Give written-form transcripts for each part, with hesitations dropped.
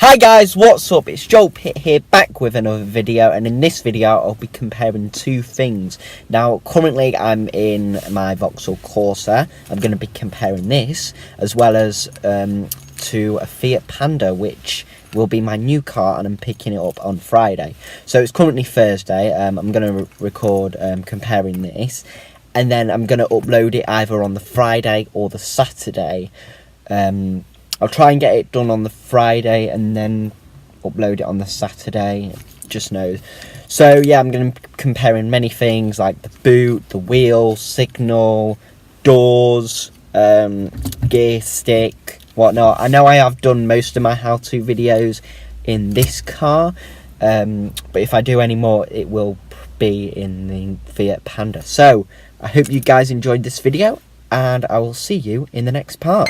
Hi guys, what's up? It's Joel Pitt here, back with another video, and in this video I'll be comparing two things. Now currently I'm in my Vauxhall Corsa. I'm going to be comparing this as well as to a Fiat Panda, which will be my new car, and I'm picking it up on Friday. So it's currently Thursday. I'm going to record comparing this, and then I'm going to upload it either on the Friday or the Saturday. I'll try and get it done on the Friday and then upload it on the Saturday, just knows. So yeah, I'm going to be comparing many things like the boot, the wheel, signal, doors, gear stick, whatnot. I know I have done most of my how-to videos in this car, but if I do any more, it will be in the Fiat Panda. So I hope you guys enjoyed this video, and I will see you in the next part.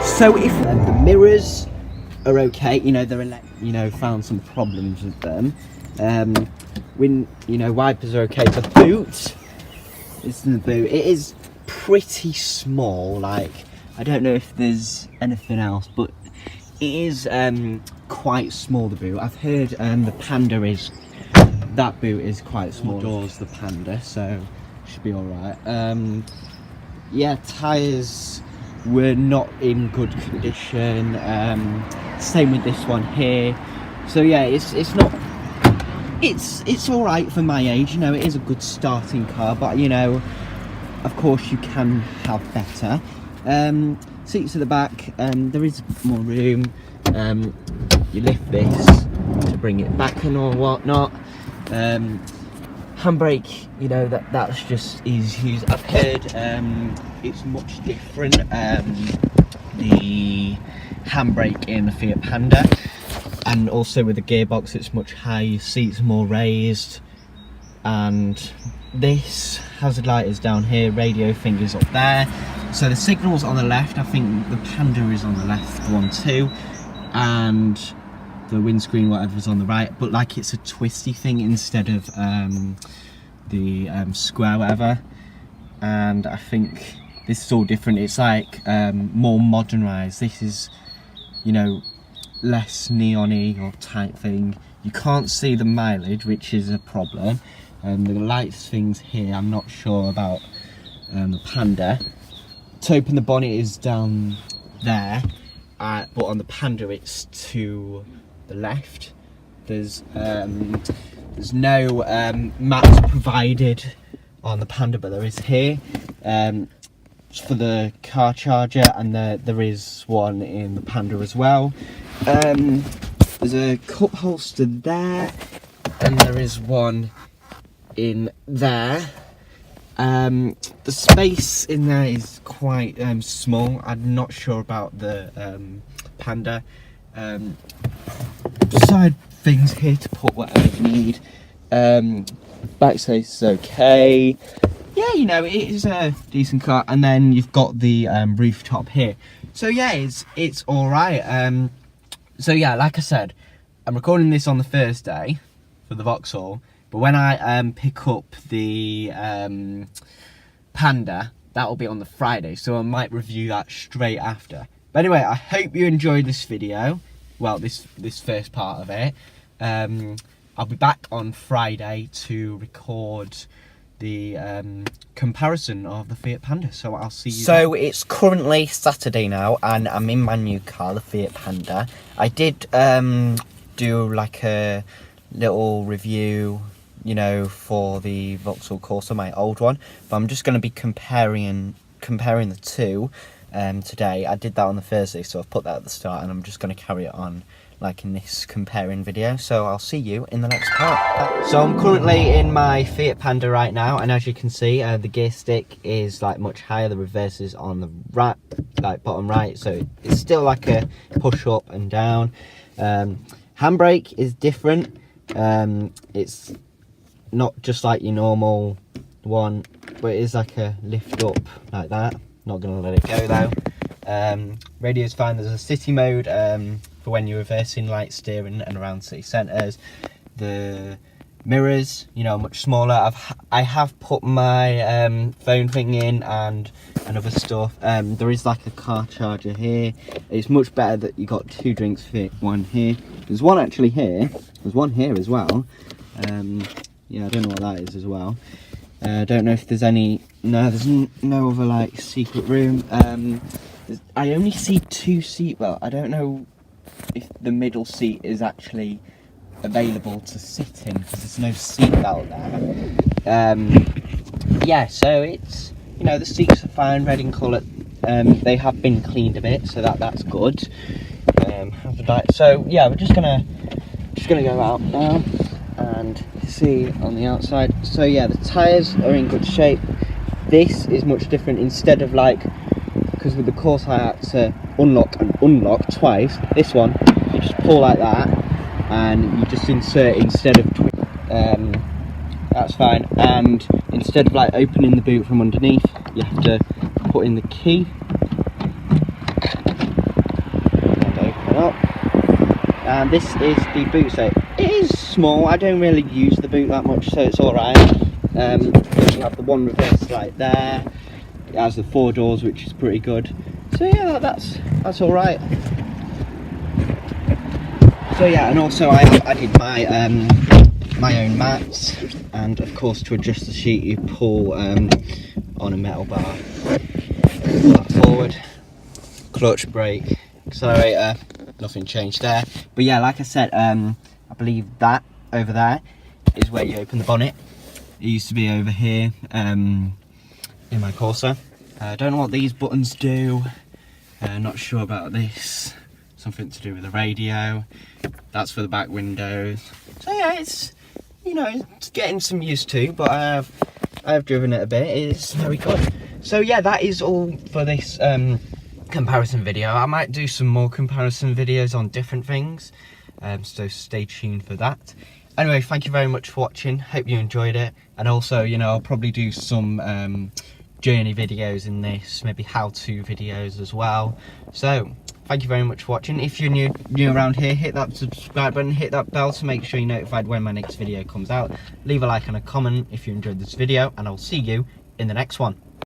So if the mirrors are okay, they're found some problems with them. When wipers are okay. The boot, it is pretty small. Like, I don't know if there's anything else, but it is quite small. The boot. I've heard that boot is quite small. Doors the Panda, so should be all right. Yeah, tyres were not in good condition. Same with this one here. So yeah, it's all right for my age. It is a good starting car, but of course you can have better. Seats at the back, there is more room. You lift this to bring it back and or whatnot. Handbrake, that's just easy to use. I've heard it's much different, the handbrake in the Fiat Panda, and also with the gearbox it's much higher, seats more raised, and this hazard light is down here, radio fingers up there. So the signal's on the left. I think the Panda is on the left one too, and the windscreen whatever is on the right, but like it's a twisty thing instead of the square whatever. And I think this is all different. It's like more modernized. This is less neon-y or type thing. You can't see the mileage, which is a problem. The lights things here, I'm not sure about the Panda. To open the bonnet is down there, but on the Panda it's to the left. There's no mats provided on the Panda, but there is here for the car charger, and there is one in the Panda as well. There's a cup holster there, and there is one in there. The space in there is quite small. I'm not sure about the Panda. Side things here to put whatever you need. Back space is okay. Yeah, it is a decent car. And then you've got the rooftop here. So yeah, it's all right. So yeah, like I said, I'm recording this on the Thursday for the Vauxhall, but when I pick up the Panda, that will be on the Friday. So I might review that straight after. But anyway, I hope you enjoyed this video. Well, this first part of it. I'll be back on Friday to record the comparison of the Fiat Panda, so I'll see you. So it's currently Saturday now, and I'm in my new car, the Fiat Panda. I did do like a little review, for the Vauxhall Corsa, my old one, but I'm just going to be comparing the two. Today. I did that on the Thursday, so I've put that at the start, and I'm just going to carry it on like in this comparing video. So I'll see you in the next part. So I'm currently in my Fiat Panda right now, and as you can see, the gear stick is like much higher. The reverse is on the right, like bottom right, so it's still like a push up and down. Handbrake is different. It's not just like your normal one, but it is like a lift up like that. Not gonna let it go though. Radio's fine. There's a city mode for when you're reversing, light steering and around city centres. The mirrors, you know, much smaller. I have put my phone thing in and other stuff. There is like a car charger here. It's much better that you got 2 drinks fit, one here. There's one actually here. There's one here as well. Yeah, I don't know what that is as well. I don't know if there's any. No, there's no other like secret room. I only see 2 seatbelts. I don't know if the middle seat is actually available to sit in because there's no seatbelt there. Yeah, so it's, you know, the seats are fine, red in colour. They have been cleaned a bit, so that's good. So yeah, we're just gonna go out now and see on the outside. So yeah, the tyres are in good shape. This is much different. Instead of like, because with the Corsa I had to unlock and unlock twice, this one you just pull like that and you just insert instead of that's fine. And instead of like opening the boot from underneath, you have to put in the key and open it up. And this is the boot, so it is small. I don't really use the boot that much, so it's alright. You have the one reverse right there. It has the 4 doors, which is pretty good. So yeah, that's alright. So yeah, and also I have added my own mats, and of course to adjust the sheet you pull on a metal bar. Pull that forward, clutch, brake, accelerator. Nothing changed there, but yeah, like I said, I believe that over there is where you open the bonnet. It used to be over here in my Corsa. I don't know what these buttons do. Not sure about this. Something to do with the radio. That's for the back windows. So yeah, it's, you know, it's getting some used to, but I have driven it a bit. It's very good. So yeah, that is all for this comparison video. I might do some more comparison videos on different things, so stay tuned for that. Anyway, thank you very much for watching. Hope you enjoyed it, and also, you know, I'll probably do some journey videos in this, maybe how-to videos as well. So thank you very much for watching. If you're new around here, hit that subscribe button, hit that bell to make sure you're notified when my next video comes out. Leave a like and a comment if you enjoyed this video, and I'll see you in the next one.